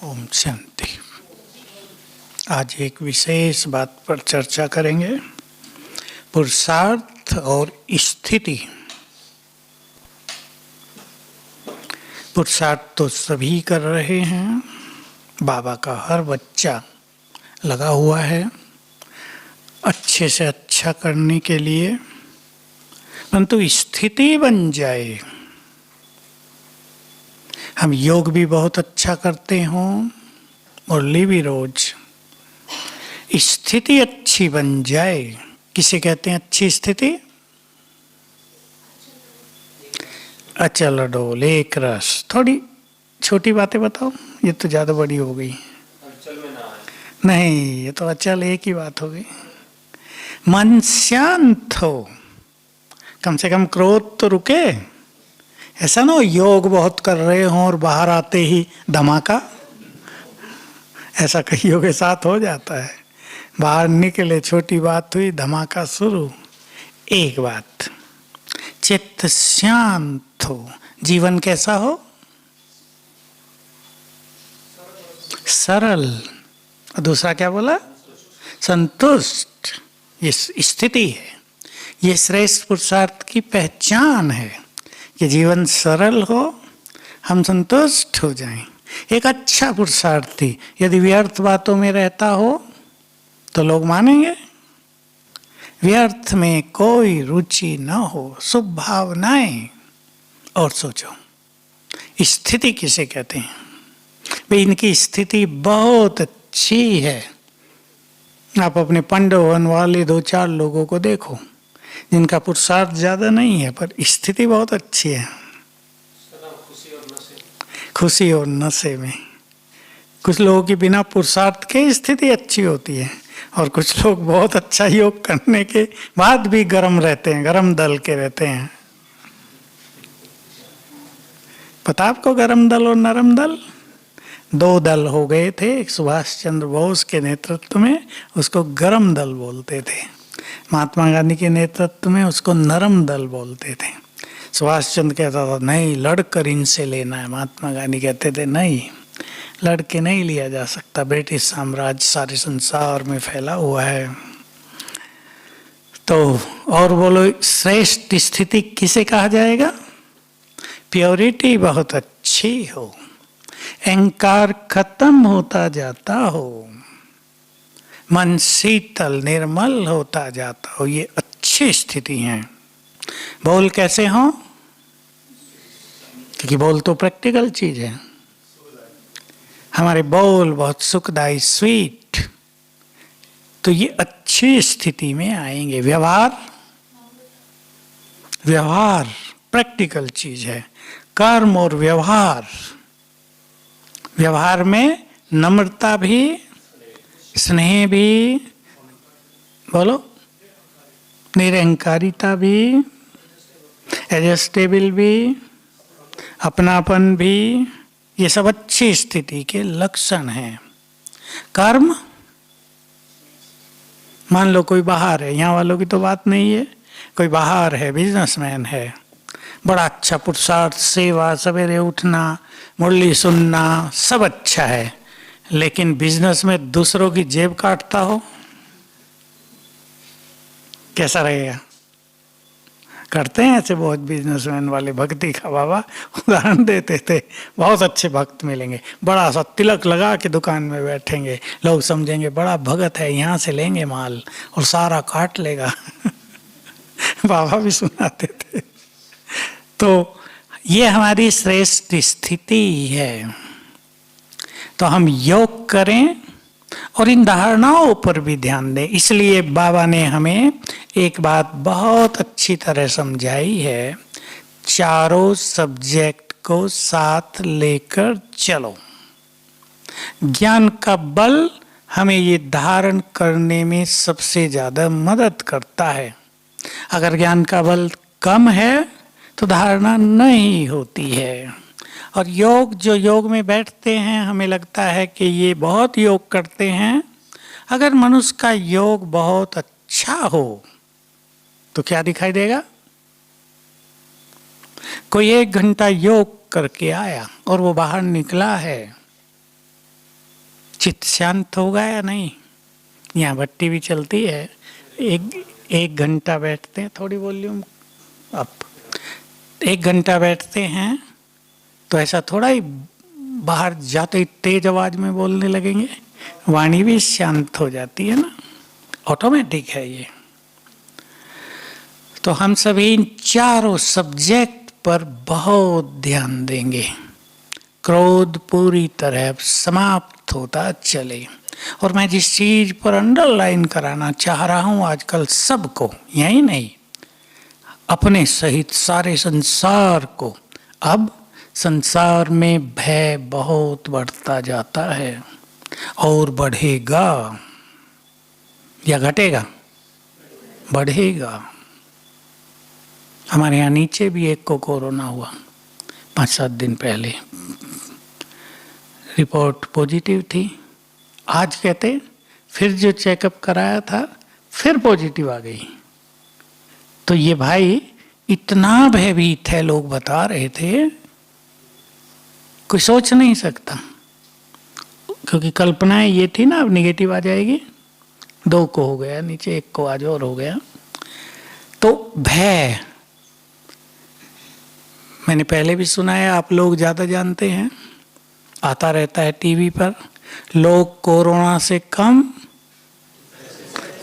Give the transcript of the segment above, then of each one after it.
ओम शांति। आज एक विशेष बात पर चर्चा करेंगे, पुरुषार्थ और स्थिति। पुरुषार्थ तो सभी कर रहे हैं, बाबा का हर बच्चा लगा हुआ है अच्छे से अच्छा करने के लिए, परंतु स्थिति बन जाए। हम योग भी बहुत अच्छा करते हों, मुरली भी रोज, स्थिति अच्छी बन जाए। किसे कहते हैं अच्छी स्थिति? अचल डोल एक रस। थोड़ी छोटी बातें बताओ, ये तो ज्यादा बड़ी हो गई। नहीं, ये तो अचल एक ही बात हो गई। मन शांत हो, कम से कम क्रोध तो रुके। ऐसा ना हो योग बहुत कर रहे हो और बाहर आते ही धमाका। ऐसा कईयों के साथ हो जाता है, बाहर निकले छोटी बात हुई धमाका शुरू। एक बात, चित्त शांत हो। जीवन कैसा हो? सरल। और दूसरा क्या बोला? संतुष्ट। ये स्थिति है, ये श्रेष्ठ पुरुषार्थ की पहचान है कि जीवन सरल हो, हम संतुष्ट हो जाएं। एक अच्छा पुरुषार्थी यदि व्यर्थ बातों में रहता हो तो लोग मानेंगे? व्यर्थ में कोई रुचि न हो, शुभ भावनाएं। और सोचो, स्थिति किसे कहते हैं? भाई इनकी स्थिति बहुत अच्छी है। आप अपने पंडवन वाले 2-4 लोगों को देखो, जिनका पुरुषार्थ ज्यादा नहीं है पर स्थिति बहुत अच्छी है। खुशी और नशे में। कुछ लोगों की बिना पुरुषार्थ के स्थिति अच्छी होती है, और कुछ लोग बहुत अच्छा योग करने के बाद भी गरम रहते हैं, गरम दल के रहते हैं। पता आपको गरम दल और नरम दल? 2 दल हो गए थे, एक सुभाष चंद्र बोस के नेतृत्व में, उसको गरम दल बोलते थे। महात्मा गांधी के नेतृत्व में उसको नरम दल बोलते थे। सुभाष चंद्र कहता था नहीं, लड़कर इनसे लेना है। महात्मा गांधी कहते थे नहीं, लड़के नहीं लिया जा सकता, ब्रिटिश साम्राज्य सारे संसार में फैला हुआ है। तो और बोलो, श्रेष्ठ स्थिति किसे कहा जाएगा? प्योरिटी बहुत अच्छी हो, अहंकार खत्म होता जाता हो, मन शीतल निर्मल होता जाता हो, ये अच्छी स्थिति है। बोल कैसे हो? क्योंकि बोल तो प्रैक्टिकल चीज है। हमारे बोल बहुत सुखदायी, स्वीट, तो ये अच्छी स्थिति में आएंगे। व्यवहार प्रैक्टिकल चीज है। कर्म और व्यवहार में नम्रता भी, स्नेह भी, बोलो, निरहंकारिता भी, एडजस्टेबल भी, अपनापन भी, ये सब अच्छी स्थिति के लक्षण हैं। कर्म, मान लो कोई बाहर है, यहाँ वालों की तो बात नहीं है, कोई बाहर है, बिजनेसमैन है, बड़ा अच्छा पुरुषार्थ, सेवा, सवेरे उठना, मुरली सुनना, सब अच्छा है, लेकिन बिजनेस में दूसरों की जेब काटता हो, कैसा रहेगा? करते हैं ऐसे बहुत बिजनेसमैन वाले। भक्ति का बाबा उदाहरण देते थे, बहुत अच्छे भक्त मिलेंगे, बड़ा सा तिलक लगा के दुकान में बैठेंगे, लोग समझेंगे बड़ा भगत है, यहाँ से लेंगे माल और सारा काट लेगा। बाबा भी सुनाते थे। तो ये हमारी श्रेष्ठ स्थिति है। तो हम योग करें और इन धारणाओं पर भी ध्यान दें। इसलिए बाबा ने हमें एक बात बहुत अच्छी तरह समझाई है, चारों सब्जेक्ट को साथ लेकर चलो। ज्ञान का बल हमें ये धारण करने में सबसे ज्यादा मदद करता है। अगर ज्ञान का बल कम है तो धारणा नहीं होती है। और योग में बैठते हैं, हमें लगता है कि ये बहुत योग करते हैं। अगर मनुष्य का योग बहुत अच्छा हो तो क्या दिखाई देगा? कोई 1 घंटा योग करके आया और वो बाहर निकला है, चित्त शांत होगा या नहीं? यहाँ भट्टी भी चलती है, एक घंटा बैठते हैं, थोड़ी वॉल्यूम अप, 1 घंटा बैठते हैं तो ऐसा थोड़ा ही बाहर जाते ही तेज आवाज में बोलने लगेंगे, वाणी भी शांत हो जाती है ना, ऑटोमेटिक है ये। तो हम सभी इन चारों सब्जेक्ट पर बहुत ध्यान देंगे, क्रोध पूरी तरह समाप्त होता चले। और मैं जिस चीज पर अंडरलाइन कराना चाह रहा हूं आजकल सबको, यही नहीं अपने सहित सारे संसार को, अब संसार में भय बहुत बढ़ता जाता है और बढ़ेगा या घटेगा? बढ़ेगा। हमारे यहाँ नीचे भी एक को कोरोना हुआ 5-7 दिन पहले, रिपोर्ट पॉजिटिव थी। आज कहते फिर जो चेकअप कराया था फिर पॉजिटिव आ गई। तो ये भाई इतना भयभीत है, लोग बता रहे थे, कोई सोच नहीं सकता। क्योंकि कल्पनाएं ये थी ना, अब निगेटिव आ जाएगी, 2 को हो गया, नीचे 1 को आज और हो गया। तो भय मैंने पहले भी सुना है, आप लोग ज़्यादा जानते हैं, आता रहता है टीवी पर, लोग कोरोना से कम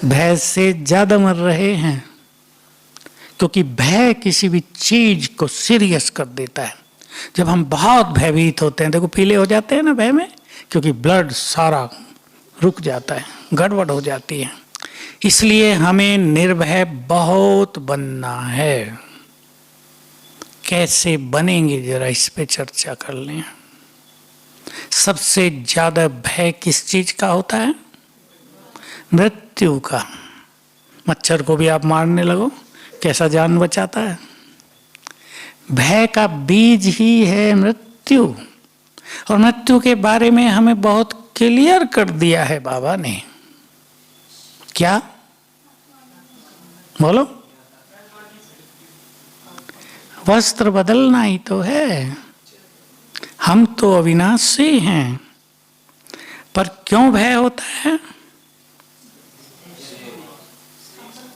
भय से ज़्यादा मर रहे हैं। क्योंकि भय किसी भी चीज को सीरियस कर देता है। जब हम बहुत भयभीत होते हैं, देखो पीले हो जाते हैं ना भय में, क्योंकि ब्लड सारा रुक जाता है, गड़बड़ हो जाती है। इसलिए हमें निर्भय बहुत बनना है। कैसे बनेंगे जरा इस पे चर्चा कर लें। सबसे ज्यादा भय किस चीज का होता है? मृत्यु का। मच्छर को भी आप मारने लगो, कैसा जान बचाता है? भय का बीज ही है मृत्यु। और मृत्यु के बारे में हमें बहुत क्लियर कर दिया है बाबा ने। क्या बोलो? वस्त्र बदलना ही तो है। हम तो अविनाशी हैं, पर क्यों भय होता है?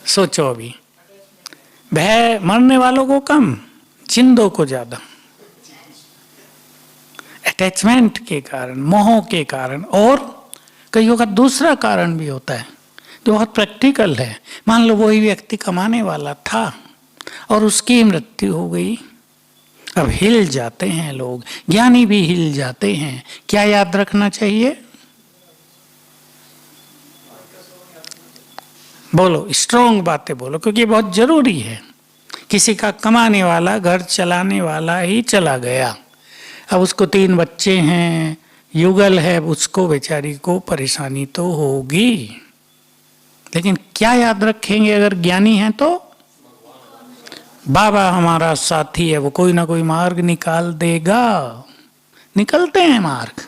सोचो अभी, भय मरने वालों को कम, जिंदों को ज्यादा। अटैचमेंट के कारण, मोह के कारण, और कईयों का दूसरा कारण भी होता है जो बहुत प्रैक्टिकल है। मान लो वही व्यक्ति कमाने वाला था और उसकी मृत्यु हो गई। अब हिल जाते हैं लोग, ज्ञानी भी हिल जाते हैं। क्या याद रखना चाहिए? बोलो, स्ट्रॉन्ग बातें बोलो, क्योंकि बहुत जरूरी है। किसी का कमाने वाला, घर चलाने वाला ही चला गया, अब उसको 3 बच्चे हैं, युगल है, उसको बेचारी को परेशानी तो होगी। लेकिन क्या याद रखेंगे अगर ज्ञानी है तो? बाबा हमारा साथी है, वो कोई ना कोई मार्ग निकाल देगा। निकलते हैं मार्ग।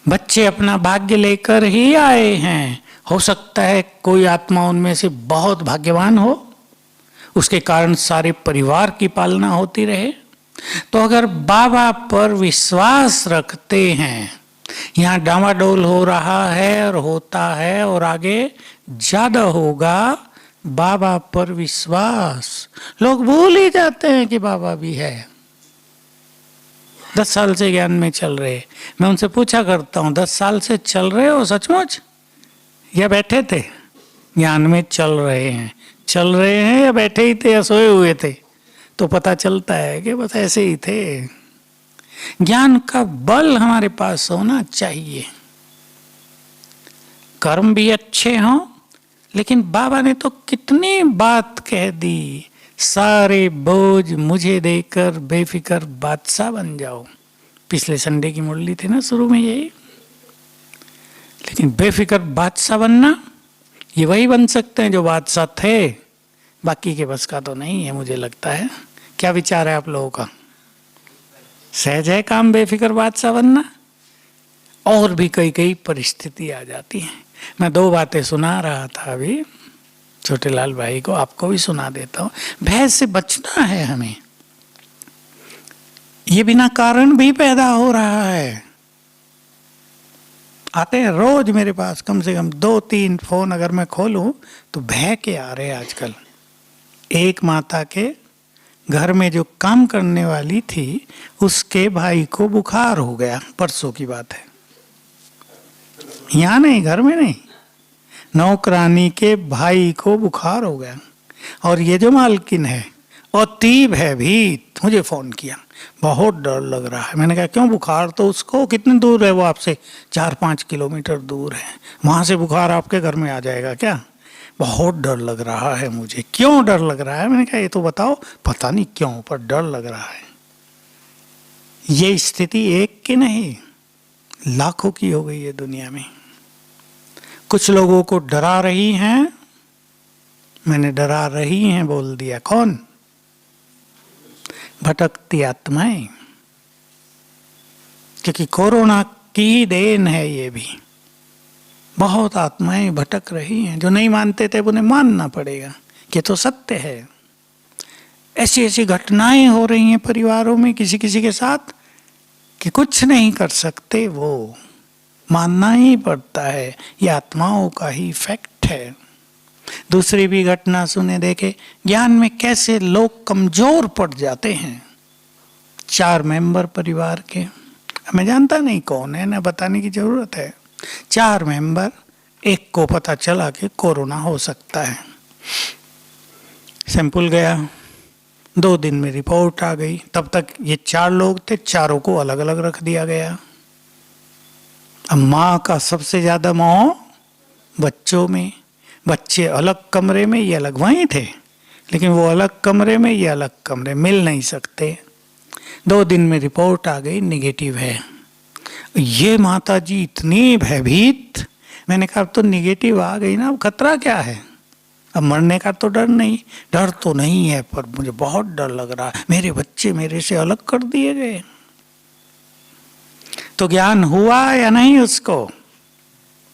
बच्चे अपना भाग्य लेकर ही आए हैं। हो सकता है कोई आत्मा उनमें से बहुत भाग्यवान हो, उसके कारण सारे परिवार की पालना होती रहे। तो अगर बाबा पर विश्वास रखते हैं, यहाँ डामाडोल हो रहा है और होता है और आगे ज्यादा होगा, बाबा पर विश्वास। लोग भूल ही जाते हैं कि बाबा भी है। 10 साल से ज्ञान में चल रहे, मैं उनसे पूछा करता हूँ, 10 साल से चल रहे हो सचमुच, या बैठे थे? ज्ञान में चल रहे हैं, चल रहे हैं या बैठे ही थे या सोए हुए थे? तो पता चलता है कि बस ऐसे ही थे। ज्ञान का बल हमारे पास होना चाहिए। कर्म भी अच्छे हों, लेकिन बाबा ने तो कितनी बात कह दी, सारे बोझ मुझे देकर बेफिक्र बादशाह बन जाओ। पिछले संडे की मुरली थी ना शुरू में यही। लेकिन बेफिक्र बादशाह बनना, ये वही बन सकते हैं जो बादशाह थे, बाकी के बस का तो नहीं है मुझे लगता है। क्या विचार है आप लोगों का? सहज है काम बेफिक्र बादशाह बनना? और भी कई कई परिस्थिति आ जाती है। मैं 2 बातें सुना रहा था अभी छोटे लाल भाई को, आपको भी सुना देता हूँ। भय से बचना है हमें। ये बिना कारण भी पैदा हो रहा है। आते हैं रोज मेरे पास, कम से कम 2-3 फोन अगर मैं खोलूं तो बह के आ रहे हैं आजकल। एक माता के घर में जो काम करने वाली थी उसके भाई को बुखार हो गया, परसों की बात है, यहाँ नहीं, घर में नहीं, नौकरानी के भाई को बुखार हो गया। और ये जो मालकिन है अति भयभीत, मुझे फोन किया, बहुत डर लग रहा है। मैंने कहा क्यों, बुखार तो उसको, कितने दूर है वो आपसे, 4-5 किलोमीटर दूर है, वहां से बुखार आपके घर में आ जाएगा क्या? बहुत डर लग रहा है मुझे। क्यों डर लग रहा है? मैंने कहा ये तो बताओ। पता नहीं क्यों, पर डर लग रहा है। ये स्थिति एक की नहीं, लाखों की हो गई है दुनिया में। कुछ लोगों को डरा रही हैं, मैंने डरा रही हैं बोल दिया। कौन? भटकती आत्माएं। क्योंकि कोरोना की ही देन है ये भी। बहुत आत्माएं भटक रही हैं, जो नहीं मानते थे उन्हें मानना पड़ेगा कि तो सत्य है। ऐसी ऐसी घटनाएं हो रही हैं परिवारों में किसी किसी के साथ कि कुछ नहीं कर सकते, वो मानना ही पड़ता है। ये आत्माओं का ही फैक्ट है। दूसरी भी घटना सुने, देखे ज्ञान में कैसे लोग कमजोर पड़ जाते हैं। 4 मेंबर परिवार के, मैं जानता नहीं कौन है, ना बताने की जरूरत है। 4 मेंबर, एक को पता चला कि कोरोना हो सकता है। सैंपल गया, 2 दिन में रिपोर्ट आ गई। तब तक ये 4 लोग थे, चारों को अलग अलग रख दिया गया। अब माँ का सबसे ज्यादा मोह बच्चों में। बच्चे अलग कमरे में, ये अलग वहीं थे, लेकिन वो अलग कमरे में, ये अलग कमरे, मिल नहीं सकते। 2 दिन में रिपोर्ट आ गई निगेटिव है। ये माता जी इतनी भयभीत। मैंने कहा अब तो निगेटिव आ गई ना, अब खतरा क्या है? अब मरने का तो डर नहीं, डर तो नहीं है, पर मुझे बहुत डर लग रहा है, मेरे बच्चे मेरे से अलग कर दिए गए। तो ज्ञान हुआ या नहीं उसको?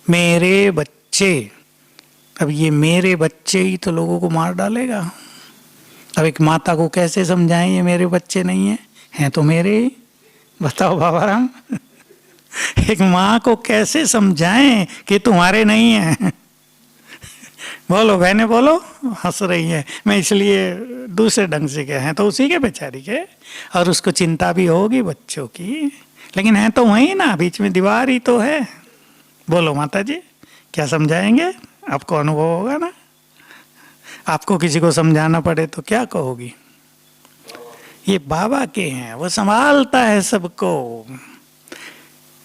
मेरे बच्चे। अब ये मेरे बच्चे ही तो लोगों को मार डालेगा। अब एक माता को कैसे समझाएं ये मेरे बच्चे नहीं है, हैं तो मेरे ही? बताओ बाबा राम। एक माँ को कैसे समझाएं कि तुम्हारे नहीं है? बोलो बहने बोलो, हंस रही है। मैं इसलिए दूसरे ढंग से कहे हैं तो उसी के बेचारी के, और उसको चिंता भी होगी बच्चों की, लेकिन है तो वही ना, बीच में दीवार ही तो है। बोलो माता जी क्या समझाएंगे? आपको अनुभव होगा ना। आपको किसी को समझाना पड़े तो क्या कहोगी? ये बाबा के हैं, वो संभालता है सबको।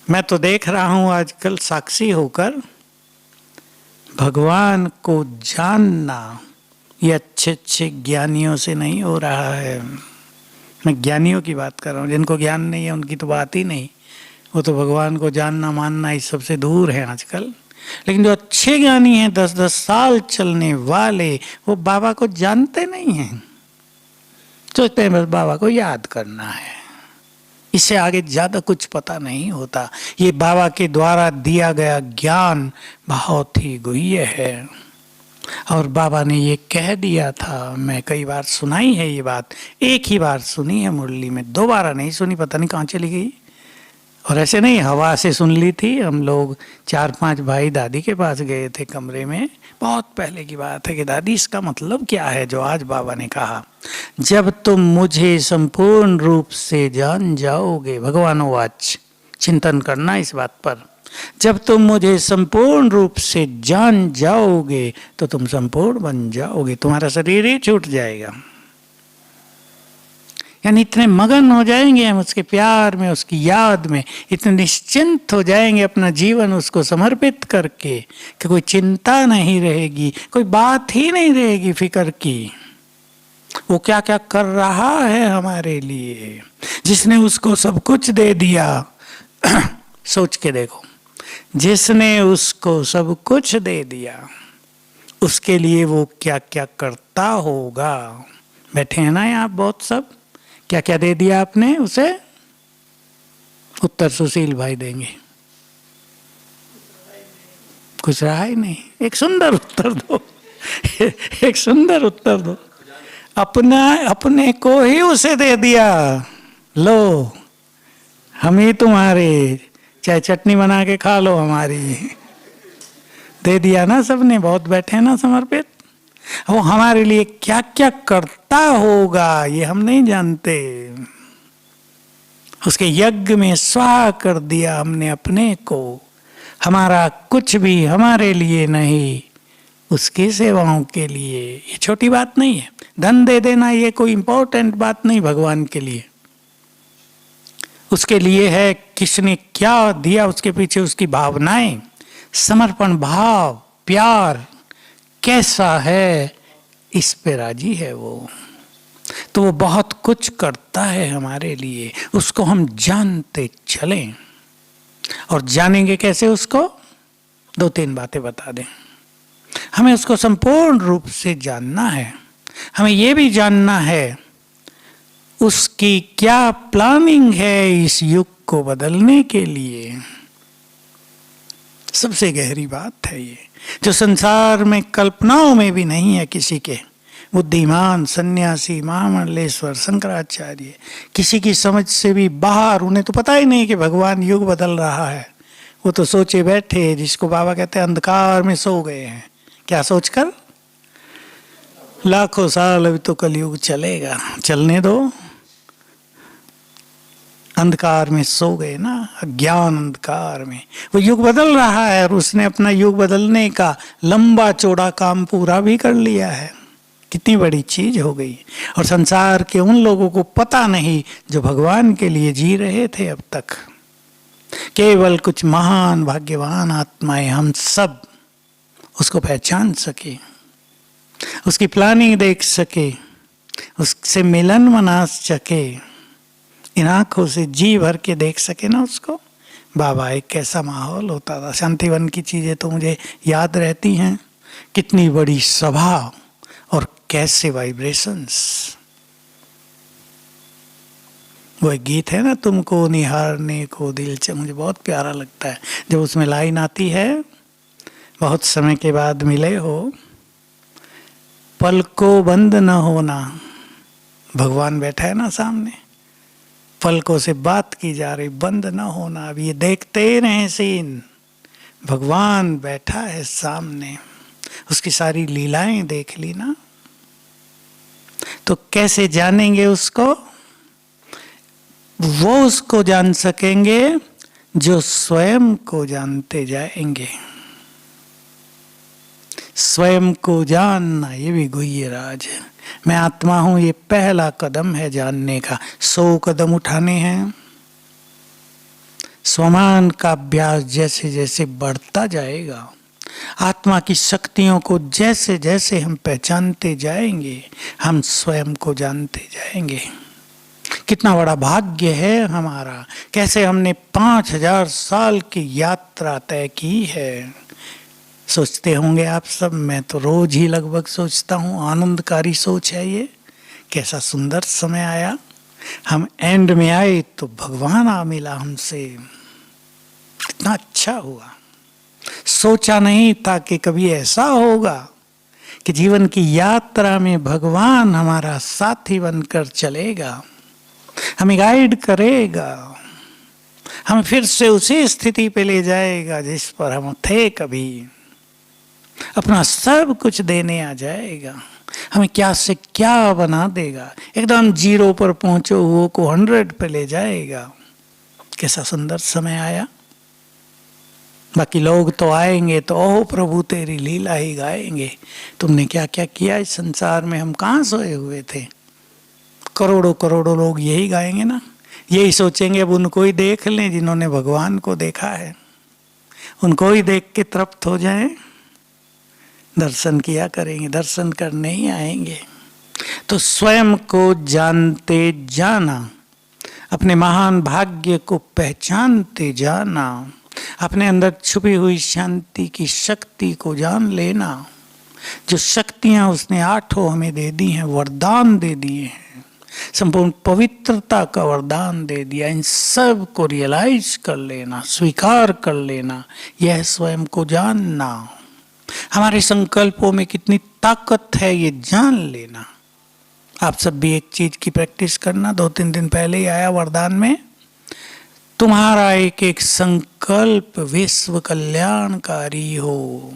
मैं तो देख रहा हूं आजकल साक्षी होकर, भगवान को जानना ये अच्छे अच्छे ज्ञानियों से नहीं हो रहा है। मैं ज्ञानियों की बात कर रहा हूँ, जिनको ज्ञान नहीं है उनकी तो बात ही नहीं। वो तो भगवान को जानना मानना इस सबसे दूर है आजकल। लेकिन जो अच्छे ज्ञानी हैं, 10-10 साल चलने वाले, वो बाबा को जानते नहीं हैं। सोचते हैं बस बाबा को याद करना है, इससे आगे ज्यादा कुछ पता नहीं होता। ये बाबा के द्वारा दिया गया ज्ञान बहुत ही गुह्य है। और बाबा ने ये कह दिया था, मैं कई बार सुनाई है ये बात, एक ही बार सुनी है मुरली में, दोबारा नहीं सुनी, पता नहीं कहाँ चली गई। और ऐसे नहीं, हवा से सुन ली थी। हम लोग 4-5 भाई दादी के पास गए थे कमरे में, बहुत पहले की बात है, कि दादी इसका मतलब क्या है जो आज बाबा ने कहा, जब तुम मुझे संपूर्ण रूप से जान जाओगे, भगवानोवाच, चिंतन करना इस बात पर, जब तुम मुझे संपूर्ण रूप से जान जाओगे तो तुम संपूर्ण बन जाओगे, तुम्हारा शरीर ही छूट जाएगा। यानी इतने मगन हो जाएंगे हम उसके प्यार में, उसकी याद में, इतने निश्चिंत हो जाएंगे अपना जीवन उसको समर्पित करके कि कोई चिंता नहीं रहेगी, कोई बात ही नहीं रहेगी फिक्र की। वो क्या क्या कर रहा है हमारे लिए, जिसने उसको सब कुछ दे दिया। सोच के देखो, जिसने उसको सब कुछ दे दिया उसके लिए वो क्या क्या करता होगा। बैठे हैं ना यहाँ बहुत सब, क्या क्या दे दिया आपने उसे? उत्तर सुशील भाई देंगे। कुछ रहा ही नहीं। एक सुंदर उत्तर दो। एक सुंदर उत्तर दो। अपने को ही उसे दे दिया, लो हम ही तुम्हारे, चाहे चटनी बना के खा लो हमारी। दे दिया ना सबने, बहुत बैठे हैं ना समर्पित। वो हमारे लिए क्या क्या करता होगा ये हम नहीं जानते। उसके यज्ञ में स्वाहा कर दिया हमने अपने को। हमारा कुछ भी हमारे लिए नहीं, उसकी सेवाओं के लिए। ये छोटी बात नहीं है। धन दे देना ये कोई इंपॉर्टेंट बात नहीं भगवान के लिए। उसके लिए है किसने क्या दिया, उसके पीछे उसकी भावनाएं, समर्पण भाव, प्यार कैसा है, इस पे राजी है वो। तो वो बहुत कुछ करता है हमारे लिए, उसको हम जानते चलें। और जानेंगे कैसे उसको? 2-3 बातें बता दें। हमें उसको संपूर्ण रूप से जानना है। हमें यह भी जानना है उसकी क्या प्लानिंग है इस युग को बदलने के लिए। सबसे गहरी बात है ये, जो संसार में कल्पनाओं में भी नहीं है किसी के। बुद्धिमान सन्यासी महामंडलेश्वर शंकराचार्य किसी की समझ से भी बाहर, उन्हें तो पता ही नहीं कि भगवान युग बदल रहा है। वो तो सोचे बैठे, जिसको बाबा कहते हैं अंधकार में सो गए हैं। क्या सोचकर? लाखों साल अभी तो कलयुग चलेगा, चलने दो। अंधकार में सो गए ना, अज्ञान अंधकार में। वो युग बदल रहा है और उसने अपना युग बदलने का लंबा चौड़ा काम पूरा भी कर लिया है। कितनी बड़ी चीज हो गई। और संसार के उन लोगों को पता नहीं जो भगवान के लिए जी रहे थे अब तक। केवल कुछ महान भाग्यवान आत्माएं हम सब उसको पहचान सके, उसकी प्लानिंग देख सके, उससे मिलन मना सके, इन आंखों से जी भर के देख सके ना उसको। बाबा एक कैसा माहौल होता था। शांतिवन की चीजें तो मुझे याद रहती हैं। कितनी बड़ी सभा और कैसे वाइब्रेशंस। वो एक गीत है ना, तुमको निहारने को दिल च, मुझे बहुत प्यारा लगता है जब उसमें लाइन आती है, बहुत समय के बाद मिले हो, पल को बंद न होना। भगवान बैठा है ना सामने, पलकों से बात की जा रही, बंद न होना। अब ये देखते रहे सीन, भगवान बैठा है सामने, उसकी सारी लीलाएं देख ली ना। तो कैसे जानेंगे उसको? वो उसको जान सकेंगे जो स्वयं को जानते जाएंगे। स्वयं को जानना ये भी गुह्य राज है। मैं आत्मा हूं, ये पहला कदम है जानने का। 100 कदम उठाने हैं। स्वमान का अभ्यास जैसे जैसे बढ़ता जाएगा, आत्मा की शक्तियों को जैसे जैसे हम पहचानते जाएंगे, हम स्वयं को जानते जाएंगे। कितना बड़ा भाग्य है हमारा। कैसे हमने 5000 साल की यात्रा तय की है। सोचते होंगे आप सब, मैं तो रोज ही लगभग सोचता हूँ। आनंदकारी सोच है ये। कैसा सुंदर समय आया, हम एंड में आए तो भगवान आ मिला हमसे। कितना अच्छा हुआ। सोचा नहीं था कि कभी ऐसा होगा कि जीवन की यात्रा में भगवान हमारा साथी बनकर चलेगा, हमें गाइड करेगा, हम फिर से उसी स्थिति पे ले जाएगा जिस पर हम थे कभी। अपना सब कुछ देने आ जाएगा, हमें क्या से क्या बना देगा। एकदम 0 पर पहुंचो हुए को 100 पे ले जाएगा। कैसा सुंदर समय आया। बाकी लोग तो आएंगे तो ओह प्रभु तेरी लीला ही गाएंगे। तुमने क्या क्या किया इस संसार में, हम कहाँ सोए हुए थे। करोड़ों करोड़ों लोग यही गाएंगे ना, यही सोचेंगे अब उनको ही देख लें जिन्होंने भगवान को देखा है, उनको ही देख के तृप्त हो जाएं। दर्शन किया करेंगे, दर्शन करने ही आएंगे। तो स्वयं को जानते जाना, अपने महान भाग्य को पहचानते जाना, अपने अंदर छुपी हुई शांति की शक्ति को जान लेना। जो शक्तियां उसने 8 हमें दे दी हैं, वरदान दे दिए हैं, संपूर्ण पवित्रता का वरदान दे दिया। इन सब को रियलाइज कर लेना, स्वीकार कर लेना, यह स्वयं को जानना। हमारे संकल्पों में कितनी ताकत है ये जान लेना। आप सब भी एक चीज की प्रैक्टिस करना। 2-3 दिन पहले ही आया वरदान में, तुम्हारा एक एक संकल्प विश्व कल्याणकारी हो।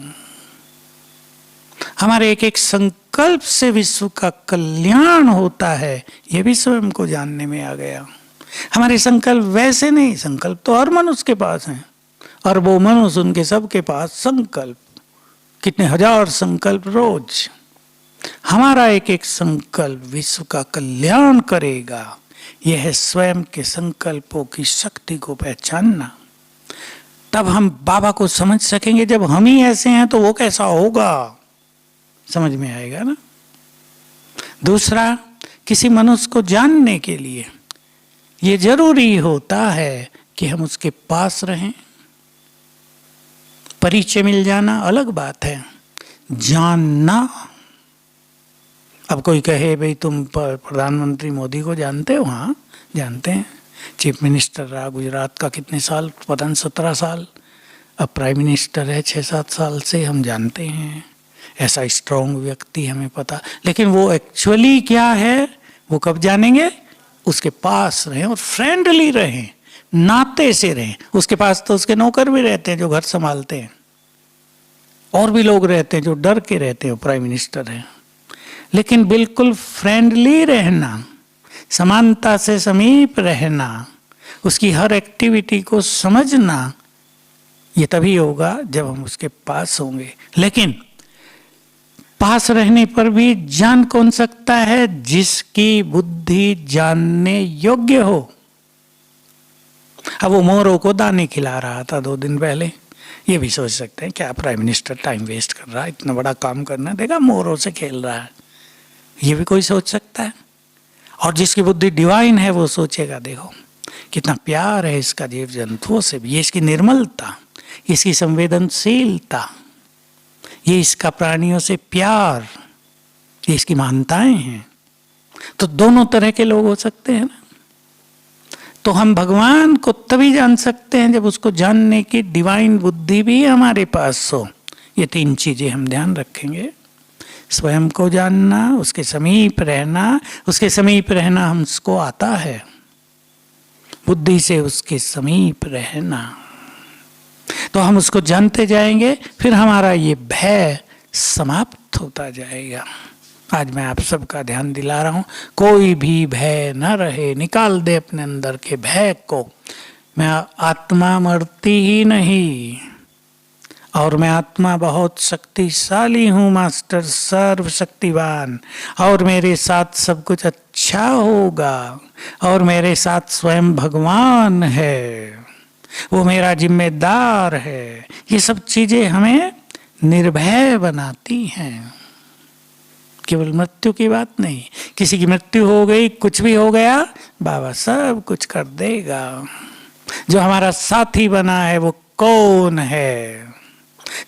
हमारे एक एक संकल्प से विश्व का कल्याण होता है, यह भी स्वयं को जानने में आ गया। हमारे संकल्प वैसे नहीं, संकल्प तो हर मनुष्य के पास हैं, अरबों मनुष्य, उनके सबके पास संकल्प, कितने हजार संकल्प रोज। हमारा एक एक संकल्प विश्व का कल्याण करेगा, यह है स्वयं के संकल्पों की शक्ति को पहचानना। तब हम बाबा को समझ सकेंगे। जब हम ही ऐसे हैं तो वो कैसा होगा, समझ में आएगा ना। दूसरा, किसी मनुष्य को जानने के लिए ये जरूरी होता है कि हम उसके पास रहें। परिचय मिल जाना अलग बात है, जानना। अब कोई कहे भाई तुम प्रधानमंत्री मोदी को जानते हो? हाँ जानते हैं, चीफ मिनिस्टर रहा गुजरात का कितने साल, पता नहीं 17 साल। अब प्राइम मिनिस्टर है 6-7 साल से, हम जानते हैं। ऐसा स्ट्रॉन्ग व्यक्ति हमें पता, लेकिन वो एक्चुअली क्या है वो कब जानेंगे? उसके पास रहें और फ्रेंडली रहें, नाते से रहें। उसके पास तो उसके नौकर भी रहते हैं जो घर संभालते हैं, और भी लोग रहते हैं जो डर के रहते हैं, प्राइम मिनिस्टर हैं। लेकिन बिल्कुल फ्रेंडली रहना, समानता से समीप रहना, उसकी हर एक्टिविटी को समझना, ये तभी होगा जब हम उसके पास होंगे। लेकिन पास रहने पर भी जान कौन सकता है? जिसकी बुद्धि जानने योग्य हो। अब वो मोरों को दाने खिला रहा था 2 दिन पहले, ये भी सोच सकते हैं क्या प्राइम मिनिस्टर टाइम वेस्ट कर रहा है, इतना बड़ा काम करना, देखा मोरों से खेल रहा है, ये भी कोई सोच सकता है। और जिसकी बुद्धि डिवाइन है वो सोचेगा देखो कितना प्यार है इसका जीव जंतुओं से भी, ये इसकी निर्मलता, इसकी संवेदनशीलता, ये इसका प्राणियों से प्यार, ये इसकी महानताएं हैं। तो दोनों तरह के लोग हो सकते हैं ना। तो हम भगवान को तभी जान सकते हैं जब उसको जानने की डिवाइन बुद्धि भी हमारे पास हो। ये 3 चीजें हम ध्यान रखेंगे। स्वयं को जानना, उसके समीप रहना, उसके समीप रहना हमको आता है, बुद्धि से उसके समीप रहना। तो हम उसको जानते जाएंगे, फिर हमारा ये भय समाप्त होता जाएगा। आज मैं आप सबका ध्यान दिला रहा हूं, कोई भी भय न रहे, निकाल दे अपने अंदर के भय को। मैं आत्मा मरती ही नहीं, और मैं आत्मा बहुत शक्तिशाली हूँ, मास्टर सर्वशक्तिवान, और मेरे साथ सब कुछ अच्छा होगा, और मेरे साथ स्वयं भगवान है, वो मेरा जिम्मेदार है। ये सब चीजें हमें निर्भय बनाती हैं। केवल मृत्यु की बात नहीं, किसी की मृत्यु हो गई, कुछ भी हो गया, बाबा सब कुछ कर देगा। जो हमारा साथी बना है वो कौन है?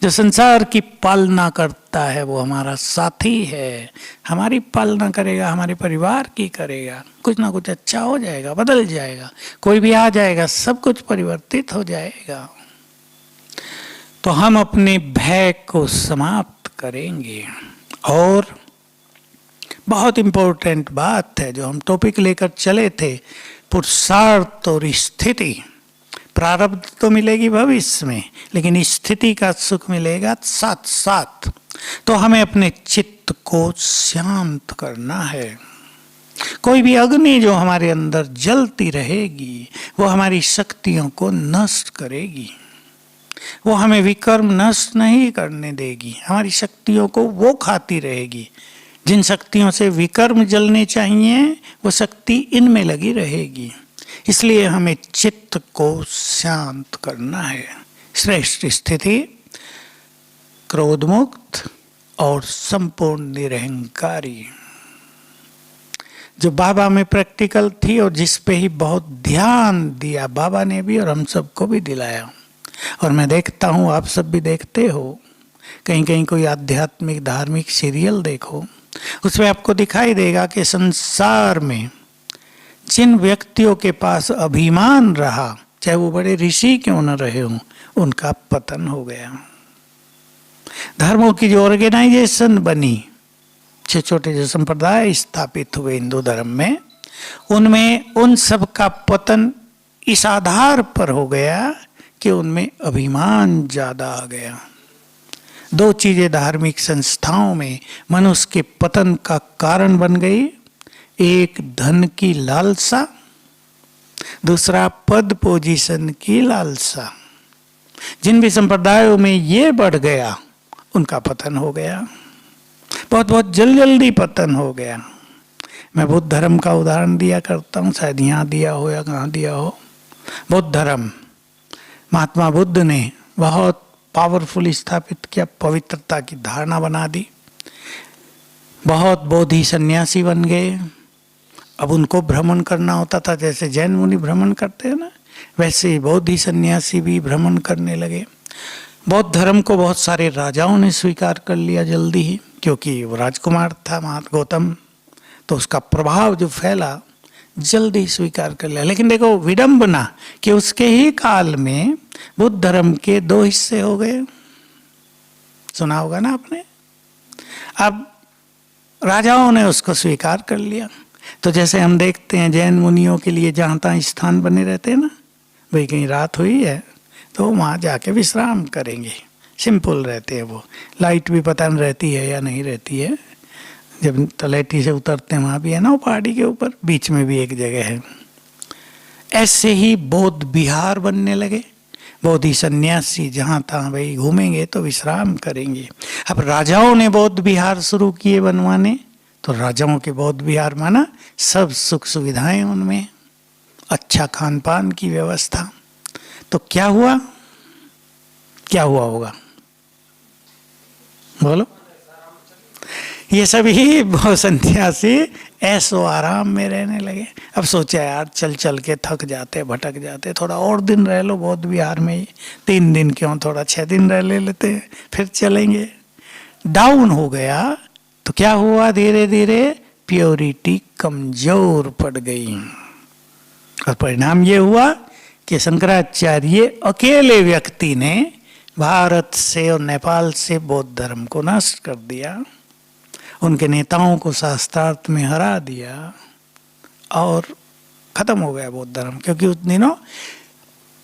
जो संसार की पालना करता है वो हमारा साथी है। हमारी पालना करेगा, हमारे परिवार की करेगा, कुछ ना कुछ अच्छा हो जाएगा, बदल जाएगा, कोई भी आ जाएगा, सब कुछ परिवर्तित हो जाएगा। तो हम अपने भय को समाप्त करेंगे। और बहुत इंपॉर्टेंट बात है जो हम टॉपिक लेकर चले थे, पुरुषार्थ और स्थिति। प्रारब्ध तो मिलेगी भविष्य में, लेकिन स्थिति का सुख मिलेगा साथ साथ। तो हमें अपने चित्त को शांत करना है। कोई भी अग्नि जो हमारे अंदर जलती रहेगी वो हमारी शक्तियों को नष्ट करेगी, वो हमें विकर्म नष्ट नहीं करने देगी, हमारी शक्तियों को वो खाती रहेगी। जिन शक्तियों से विकर्म जलने चाहिए वो शक्ति इनमें लगी रहेगी। इसलिए हमें चित्त को शांत करना है। श्रेष्ठ स्थिति क्रोध मुक्त और संपूर्ण निरहंकारी, जो बाबा में प्रैक्टिकल थी और जिस पे ही बहुत ध्यान दिया बाबा ने भी और हम सबको भी दिलाया। और मैं देखता हूँ, आप सब भी देखते हो, कहीं कहीं कोई आध्यात्मिक धार्मिक सीरियल देखो, उसमें आपको दिखाई देगा कि संसार में जिन व्यक्तियों के पास अभिमान रहा, चाहे वो बड़े ऋषि क्यों न रहे हों, उनका पतन हो गया। धर्मों की जो ऑर्गेनाइजेशन बनी, छोटे छोटे जो संप्रदाय स्थापित हुए हिंदू धर्म में, उनमें उन सब का पतन इस आधार पर हो गया कि उनमें अभिमान ज्यादा आ गया। दो चीजें धार्मिक संस्थाओं में मनुष्य के पतन का कारण बन गई, एक धन की लालसा, दूसरा पद पोजीशन की लालसा। जिन भी संप्रदायों में ये बढ़ गया उनका पतन हो गया, बहुत बहुत जल्दी पतन हो गया। मैं बुद्ध धर्म का उदाहरण दिया करता हूँ, शायद यहाँ दिया हो या कहाँ दिया हो। बुद्ध धर्म, महात्मा बुद्ध ने बहुत पावरफुल स्थापित किया, पवित्रता की धारणा बना दी, बहुत बोधि सन्यासी बन गए। अब उनको भ्रमण करना होता था, जैसे जैन मुनि भ्रमण करते हैं ना, वैसे ही बोधि सन्यासी भी भ्रमण करने लगे। बौद्ध धर्म को बहुत सारे राजाओं ने स्वीकार कर लिया जल्दी ही, क्योंकि वो राजकुमार था महात्मा गौतम, तो उसका प्रभाव जो फैला जल्दी स्वीकार कर लिया। लेकिन देखो विडंबना कि उसके ही काल में बुद्ध धर्म के दो हिस्से हो गए, सुना होगा ना आपने। अब राजाओं ने उसको स्वीकार कर लिया, तो जैसे हम देखते हैं जैन मुनियों के लिए जहाँ तहाँ स्थान बने रहते हैं ना, भाई कहीं रात हुई है तो वहाँ जाके विश्राम करेंगे, सिंपल रहते हैं वो। लाइट भी पता नहीं रहती है या नहीं रहती है, जब तलैटी से उतरते हैं वहाँ भी है ना वो पहाड़ी के ऊपर, बीच में भी एक जगह है। ऐसे ही बौद्ध विहार बनने लगे, बोधि सन्यासी जहाँ तहाँ भाई घूमेंगे तो विश्राम करेंगे। अब राजाओं ने बौद्ध विहार शुरू किए बनवाने, तो राजाओं के बौद्ध विहार माना सब सुख सुविधाएं उनमें, अच्छा खान पान की व्यवस्था। तो क्या हुआ, क्या हुआ होगा बोलो। ये सभी सन्यासी ऐसो आराम में रहने लगे। अब सोचा यार चल चल के थक जाते, भटक जाते, थोड़ा और दिन रह लो बौद्ध विहार में ही, 3 दिन क्यों, थोड़ा 6 दिन रह लेते फिर चलेंगे। डाउन हो गया तो क्या हुआ, धीरे धीरे प्योरिटी कमजोर पड़ गई, और परिणाम ये हुआ कि शंकराचार्य अकेले व्यक्ति ने भारत से और नेपाल से बौद्ध धर्म को नष्ट कर दिया, उनके नेताओं को शास्त्रार्थ में हरा दिया और खत्म हो गया बौद्ध धर्म। क्योंकि उस दिनों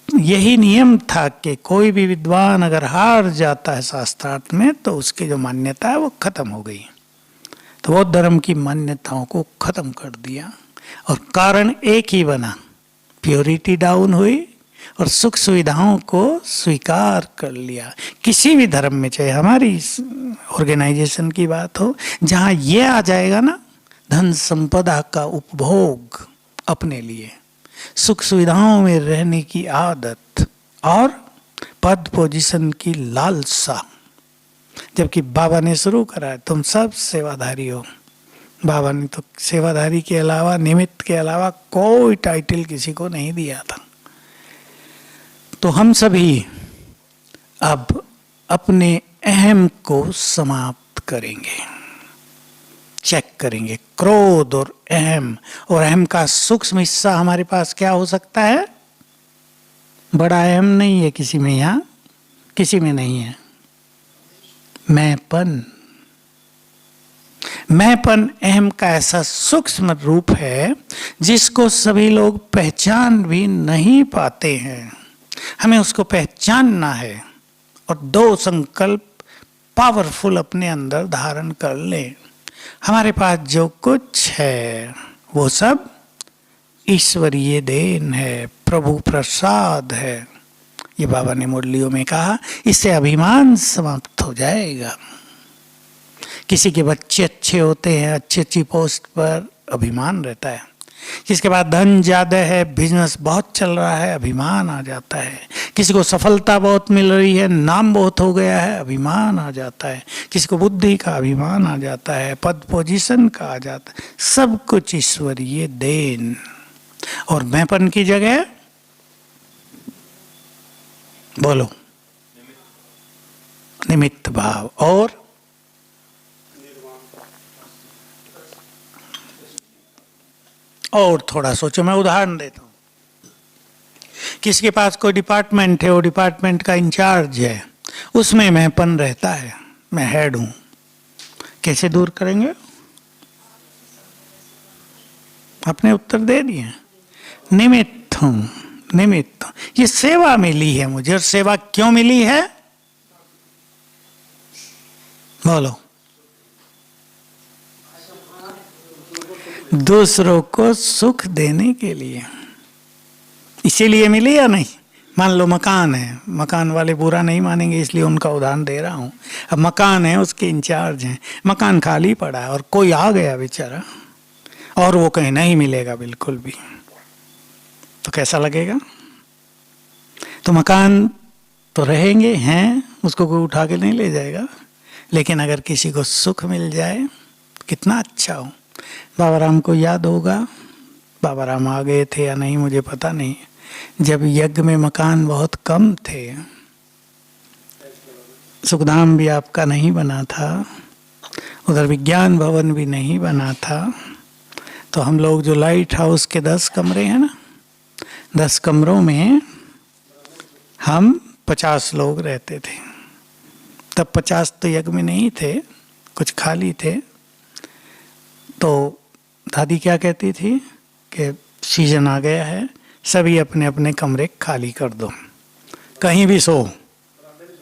यही नियम था कि कोई भी विद्वान अगर हार जाता है शास्त्रार्थ में तो उसकी जो मान्यता है वो खत्म हो गई। तो बौद्ध धर्म की मान्यताओं को खत्म कर दिया, और कारण एक ही बना, प्योरिटी डाउन हुई और सुख सुविधाओं को स्वीकार कर लिया। किसी भी धर्म में, चाहे हमारी ऑर्गेनाइजेशन की बात हो, जहाँ ये आ जाएगा ना, धन संपदा का उपभोग अपने लिए, सुख सुविधाओं में रहने की आदत और पद पोजीशन की लालसा। जबकि बाबा ने शुरू करा है, तुम सब सेवाधारी हो। बाबा ने तो सेवाधारी के अलावा, निमित्त के अलावा कोई टाइटल किसी को नहीं दिया था। तो हम सभी अब अपने अहम को समाप्त करेंगे, चेक करेंगे क्रोध और अहम का सूक्ष्म हिस्सा हमारे पास क्या हो सकता है। बड़ा अहम नहीं है किसी में, यहाँ किसी में नहीं है। मैंपन अहम का ऐसा सूक्ष्म रूप है जिसको सभी लोग पहचान भी नहीं पाते हैं। हमें उसको पहचानना है और 2 संकल्प पावरफुल अपने अंदर धारण कर ले। हमारे पास जो कुछ है वो सब ईश्वरीय देन है, प्रभु प्रसाद है। ये बाबा ने मुरलियों में कहा, इससे अभिमान समाप्त हो जाएगा। किसी के बच्चे अच्छे होते हैं, अच्छी अच्छी पोस्ट पर, अभिमान रहता है। जिसके पास धन ज्यादा है, बिजनेस बहुत चल रहा है, अभिमान आ जाता है। किसी को सफलता बहुत मिल रही है, नाम बहुत हो गया है, अभिमान आ जाता है। किसी को बुद्धि का अभिमान आ जाता है, पद पोजीशन का आ जाता है। सब कुछ ईश्वरीय देन। और मैंपन की जगह बोलो निमित्त भाव। और थोड़ा सोचो, मैं उदाहरण देता हूं। किसके पास कोई डिपार्टमेंट है, वो डिपार्टमेंट का इंचार्ज है, उसमें मैंपन रहता है, मैं हेड हूं, कैसे दूर करेंगे? आपने उत्तर दे दिए, निमित्त हूं, निमित्त। ये सेवा मिली है मुझे, और सेवा क्यों मिली है? बोलो। दूसरों को सुख देने के लिए, इसीलिए मिली या नहीं? मान लो मकान है, मकान वाले बुरा नहीं मानेंगे इसलिए उनका उदाहरण दे रहा हूं। अब मकान है, उसके इंचार्ज हैं, मकान खाली पड़ा है और कोई आ गया बेचारा और वो कहीं नहीं मिलेगा बिल्कुल भी, तो कैसा लगेगा? तो मकान तो रहेंगे हैं, उसको कोई उठा के नहीं ले जाएगा, लेकिन अगर किसी को सुख मिल जाए कितना अच्छा हो। बाबा राम को याद होगा, बाबा राम आ गए थे या नहीं मुझे पता नहीं, जब यज्ञ में मकान बहुत कम थे, सुखधाम भी आपका नहीं बना था, उधर विज्ञान भवन भी नहीं बना था, तो हम लोग जो लाइट हाउस के 10 कमरे हैं ना, 10 कमरों में हम 50 लोग रहते थे। तब 50 तो यज्ञ में नहीं थे, कुछ खाली थे। तो दादी क्या कहती थी कि सीजन आ गया है, सभी अपने अपने कमरे खाली कर दो, कहीं भी सो,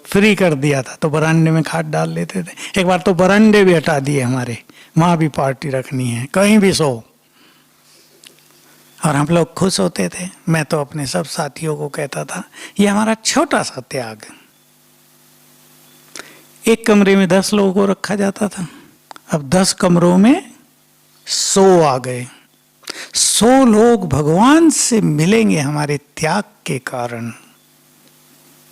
फ्री कर दिया था। तो बरामदे में खाट डाल लेते थे। एक बार तो बरामदे भी हटा दिए हमारे, वहाँ भी पार्टी रखनी है, कहीं भी सो, और हम लोग खुश होते थे। मैं तो अपने सब साथियों को कहता था ये हमारा छोटा सा त्याग। एक कमरे में 10 लोगों को रखा जाता था, अब 10 कमरों में 100 आ गए। 100 लोग भगवान से मिलेंगे हमारे त्याग के कारण।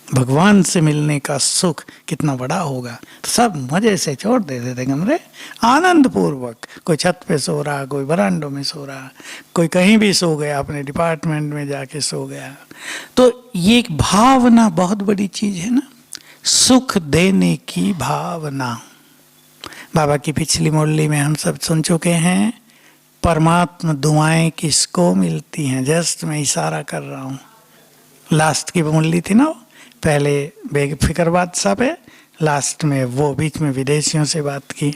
भगवान से मिलने का सुख कितना बड़ा होगा। सब मजे से छोड़ देते थे कमरे, आनंद पूर्वक। कोई छत पे सो रहा, कोई बरांडों में सो रहा, कोई कहीं भी सो गया, अपने डिपार्टमेंट में जाके सो गया। तो ये एक भावना बहुत बड़ी चीज है ना, सुख देने की भावना। बाबा की पिछली मुरली में हम सब सुन चुके हैं, परमात्मा दुआएं किसको मिलती हैं। जस्ट मैं इशारा कर रहा हूँ, लास्ट की मुरली थी ना, पहले बेफिक्र बादशाह पे, लास्ट में वो बीच में विदेशियों से बात की।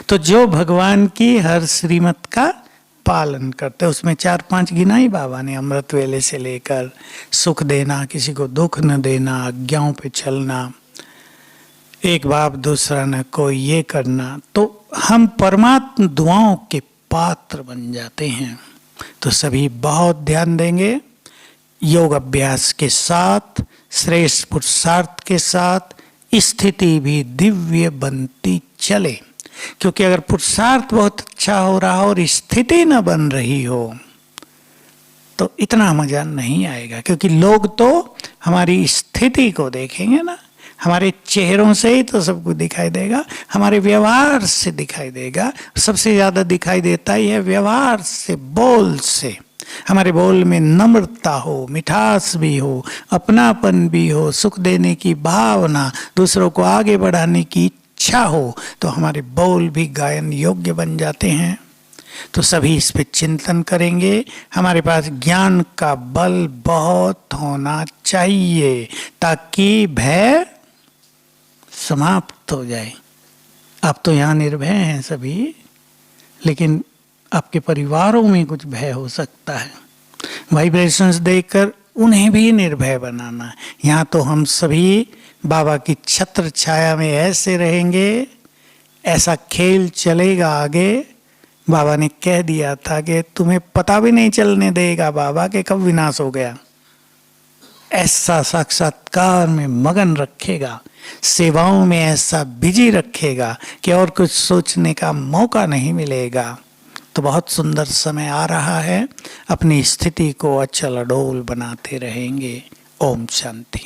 तो जो भगवान की हर श्रीमत का पालन करते, उसमें 4-5 गिना ही बाबा ने, अमृत वेले से लेकर सुख देना, किसी को दुख न देना, आज्ञाओं पे चलना, एक बाप दूसरा न कोई, ये करना। तो हम परमात्मा दुआओं के पात्र बन जाते हैं। तो सभी बहुत ध्यान देंगे, योग अभ्यास के साथ, श्रेष्ठ पुरुषार्थ के साथ स्थिति भी दिव्य बनती चले। क्योंकि अगर पुरुषार्थ बहुत अच्छा हो रहा हो और स्थिति न बन रही हो तो इतना मजा नहीं आएगा। क्योंकि लोग तो हमारी स्थिति को देखेंगे ना, हमारे चेहरों से ही तो सब कुछ दिखाई देगा, हमारे व्यवहार से दिखाई देगा। सबसे ज्यादा दिखाई देता ही है व्यवहार से, बोल से। हमारे बोल में नम्रता हो, मिठास भी हो, अपनापन भी हो, सुख देने की भावना, दूसरों को आगे बढ़ाने की इच्छा हो, तो हमारे बोल भी गायन योग्य बन जाते हैं। तो सभी इस पे चिंतन करेंगे। हमारे पास ज्ञान का बल बहुत होना चाहिए ताकि भय समाप्त हो जाए। आप तो यहाँ निर्भय हैं सभी, लेकिन आपके परिवारों में कुछ भय हो सकता है। वाइब्रेशंस देखकर उन्हें भी निर्भय बनाना है। यहाँ तो हम सभी बाबा की छत्र छाया में ऐसे रहेंगे, ऐसा खेल चलेगा आगे। बाबा ने कह दिया था कि तुम्हें पता भी नहीं चलने देगा बाबा के कब विनाश हो गया। ऐसा साक्षात्कार में मगन रखेगा, सेवाओं में ऐसा बिजी रखेगा कि और कुछ सोचने का मौका नहीं मिलेगा। तो बहुत सुंदर समय आ रहा है, अपनी स्थिति को अचल अडोल बनाते रहेंगे। ओम शांति।